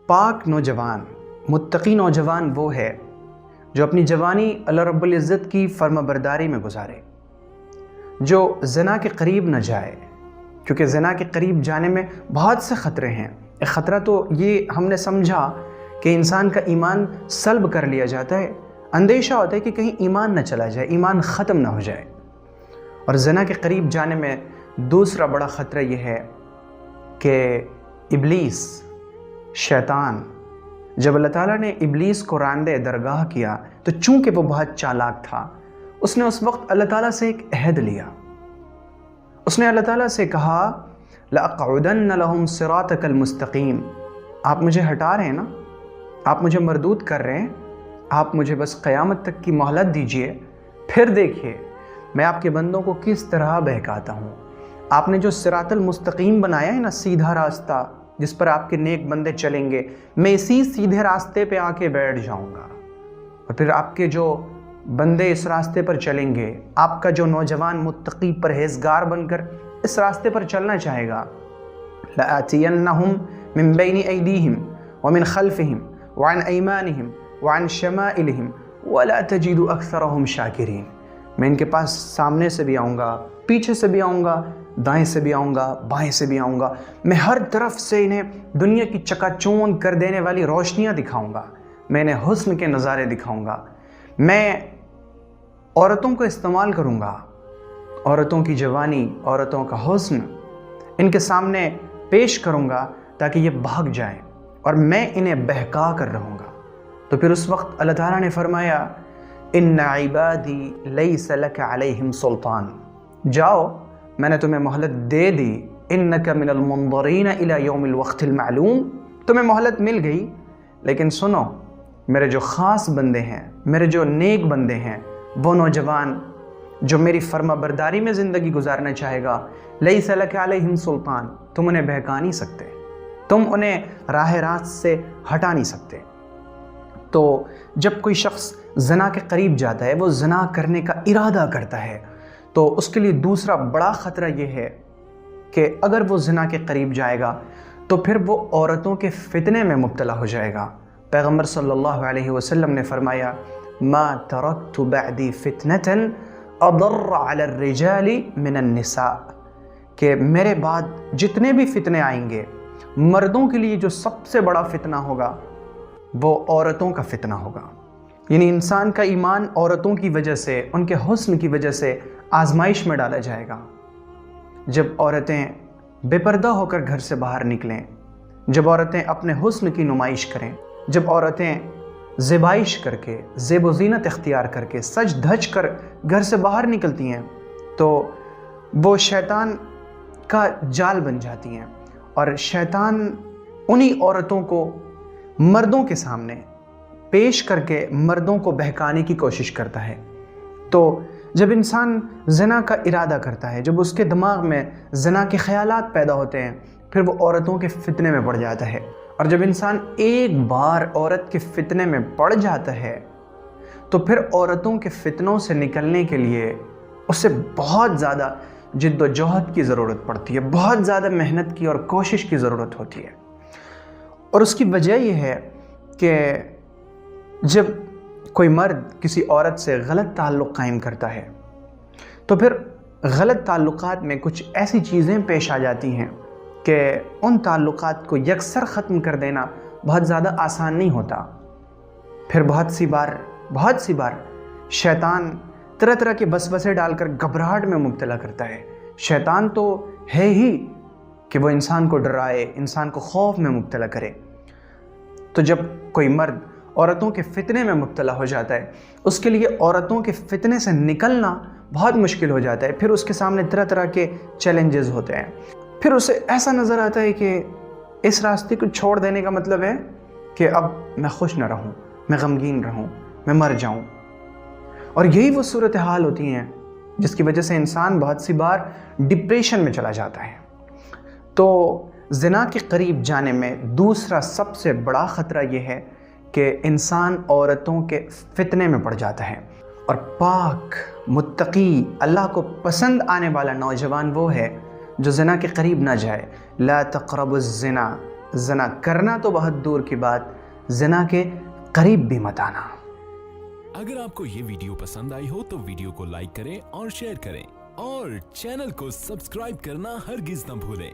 پاک نوجوان، متقی نوجوان وہ ہے جو اپنی جوانی اللہ رب العزت کی فرما برداری میں گزارے، جو زنا کے قریب نہ جائے، کیونکہ زنا کے قریب جانے میں بہت سے خطرے ہیں۔ ایک خطرہ تو یہ ہم نے سمجھا کہ انسان کا ایمان سلب کر لیا جاتا ہے، اندیشہ ہوتا ہے کہ کہیں ایمان نہ چلا جائے، ایمان ختم نہ ہو جائے۔ اور زنا کے قریب جانے میں دوسرا بڑا خطرہ یہ ہے کہ ابلیس، شیطان، جب اللہ تعالیٰ نے ابلیس کو راندے درگاہ کیا تو چونکہ وہ بہت چالاک تھا، اس نے اس وقت اللہ تعالیٰ سے ایک عہد لیا۔ اس نے اللہ تعالیٰ سے کہا لَأَقْعُدَنَّ لَهُمْ صِرَاطَكَ الْمُسْتَقِيمِ، آپ مجھے ہٹا رہے ہیں نا، آپ مجھے مردود کر رہے ہیں، آپ مجھے بس قیامت تک کی مہلت دیجئے، پھر دیکھیے میں آپ کے بندوں کو کس طرح بہکاتا ہوں۔ آپ نے جو صراط المستقیم بنایا ہے نا، سیدھا راستہ جس پر آپ کے نیک بندے چلیں گے، میں اسی سیدھے راستے پہ آ کے بیٹھ جاؤں گا، اور پھر آپ کے جو بندے اس راستے پر چلیں گے، آپ کا جو نوجوان متقی پرہیزگار بن کر اس راستے پر چلنا چاہے گا، لَآتِيَنَّهُمْ مِنْ بَيْنِ أَيْدِيهِمْ وَمِنْ خَلْفِهِمْ وَعَنْ أَيْمَانِهِمْ وَعَنْ شَمَائِلِهِمْ وَلَا تَجِدُ أَكْثَرَهُمْ شَاكِرِينَ، میں ان کے پاس سامنے سے بھی آؤں گا، پیچھے سے بھی آؤں گا، دائیں سے بھی آؤں گا، بائیں سے بھی آؤں گا، میں ہر طرف سے انہیں دنیا کی چکا چوند کر دینے والی روشنیاں دکھاؤں گا، میں انہیں حسن کے نظارے دکھاؤں گا، میں عورتوں کو استعمال کروں گا، عورتوں کی جوانی، عورتوں کا حسن ان کے سامنے پیش کروں گا تاکہ یہ بھاگ جائیں، اور میں انہیں بہکا کر رہوں گا۔ تو پھر اس وقت اللہ تعالیٰ نے فرمایا ان عبادی لیس لک علیہم سلطان، جاؤ میں نے تمہیں مہلت دے دی، انک من المنظرین الی یوم الوقت المعلوم، تمہیں مہلت مل گئی، لیکن سنو میرے جو خاص بندے ہیں، میرے جو نیک بندے ہیں، وہ نوجوان جو میری فرما برداری میں زندگی گزارنا چاہے گا، لیس لک علیہم سلطان، تم انہیں بہکا نہیں سکتے، تم انہیں راہ راست سے ہٹا نہیں سکتے۔ تو جب کوئی شخص زنا کے قریب جاتا ہے، وہ زنا کرنے کا ارادہ کرتا ہے، تو اس کے لیے دوسرا بڑا خطرہ یہ ہے کہ اگر وہ زنا کے قریب جائے گا تو پھر وہ عورتوں کے فتنے میں مبتلا ہو جائے گا۔ پیغمبر صلی اللہ علیہ وسلم نے فرمایا ما ترکت بعدی فتنة اضر علی الرجال من النساء، کہ میرے بعد جتنے بھی فتنے آئیں گے، مردوں کے لیے جو سب سے بڑا فتنہ ہوگا وہ عورتوں کا فتنہ ہوگا۔ یعنی انسان کا ایمان عورتوں کی وجہ سے، ان کے حسن کی وجہ سے آزمائش میں ڈالا جائے گا۔ جب عورتیں بے پردہ ہو کر گھر سے باہر نکلیں، جب عورتیں اپنے حسن کی نمائش کریں، جب عورتیں زیبائش کر کے، زیب و زینت اختیار کر کے، سج دھج کر گھر سے باہر نکلتی ہیں، تو وہ شیطان کا جال بن جاتی ہیں، اور شیطان انہی عورتوں کو مردوں کے سامنے پیش کر کے مردوں کو بہکانے کی کوشش کرتا ہے۔ تو جب انسان زنا کا ارادہ کرتا ہے، جب اس کے دماغ میں زنا کے خیالات پیدا ہوتے ہیں، پھر وہ عورتوں کے فتنے میں پڑ جاتا ہے، اور جب انسان ایک بار عورت کے فتنے میں پڑ جاتا ہے تو پھر عورتوں کے فتنوں سے نکلنے کے لیے اسے بہت زیادہ جد و جہد کی ضرورت پڑتی ہے، بہت زیادہ محنت کی اور کوشش کی ضرورت ہوتی ہے۔ اور اس کی وجہ یہ ہے کہ جب کوئی مرد کسی عورت سے غلط تعلق قائم کرتا ہے تو پھر غلط تعلقات میں کچھ ایسی چیزیں پیش آ جاتی ہیں کہ ان تعلقات کو یکسر ختم کر دینا بہت زیادہ آسان نہیں ہوتا۔ پھر بہت سی بار شیطان طرح طرح کے وسوسے ڈال کر گھبراہٹ میں مبتلا کرتا ہے۔ شیطان تو ہے ہی کہ وہ انسان کو ڈرائے، انسان کو خوف میں مبتلا کرے۔ تو جب کوئی مرد عورتوں کے فتنے میں مبتلا ہو جاتا ہے، اس کے لیے عورتوں کے فتنے سے نکلنا بہت مشکل ہو جاتا ہے۔ پھر اس کے سامنے طرح طرح کے چیلنجز ہوتے ہیں، پھر اسے ایسا نظر آتا ہے کہ اس راستے کو چھوڑ دینے کا مطلب ہے کہ اب میں خوش نہ رہوں، میں غمگین رہوں، میں مر جاؤں۔ اور یہی وہ صورتحال ہوتی ہیں جس کی وجہ سے انسان بہت سی بار ڈپریشن میں چلا جاتا ہے۔ تو زنا کے قریب جانے میں دوسرا سب سے بڑا خطرہ یہ ہے کہ انسان عورتوں کے فتنے میں پڑ جاتا ہے۔ اور پاک، متقی، اللہ کو پسند آنے والا نوجوان وہ ہے جو زنا کے قریب نہ جائے۔ لا تقربوا الزنا، زنا کرنا تو بہت دور کی بات، زنا کے قریب بھی مت آنا۔ اگر آپ کو یہ ویڈیو پسند آئی ہو تو ویڈیو کو لائک کریں اور شیئر کریں، اور چینل کو سبسکرائب کرنا ہرگز نہ بھولیں۔